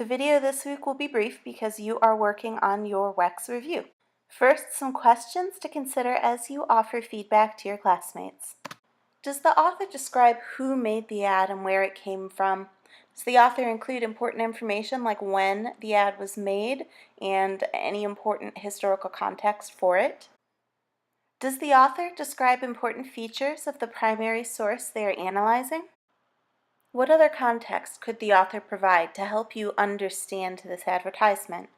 The video this week will be brief because you are working on your WEX review. First, some questions to consider as you offer feedback to your classmates. Does the author describe who made the ad and where it came from? Does the author include important information like when the ad was made and any important historical context for it? Does the author describe important features of the primary source they are analyzing? What other context could the author provide to help you understand this advertisement?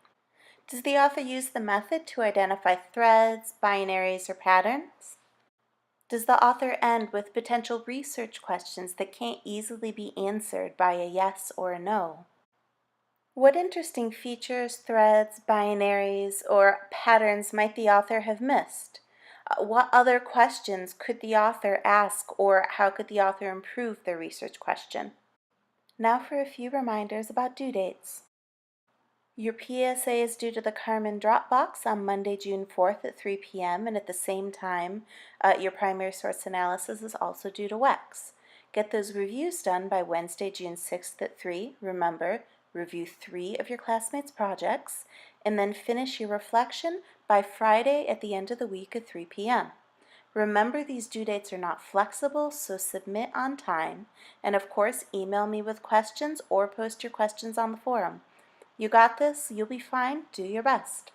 Does the author use the method to identify threads, binaries, or patterns? Does the author end with potential research questions that can't easily be answered by a yes or a no? What interesting features, threads, binaries, or patterns might the author have missed? What other questions could the author ask, or how could the author improve their research question? Now for a few reminders about due dates. Your PSA is due to the Carmen Dropbox on Monday, June 4th at 3 p.m. and at the same time, your primary source analysis is also due to WEX. Get those reviews done by Wednesday, June 6th at 3. Remember, review 3 of your classmates' projects, and then finish your reflection by Friday at the end of the week at 3 p.m. Remember, these due dates are not flexible, so submit on time. And of course, email me with questions or post your questions on the forum. You got this, you'll be fine, do your best.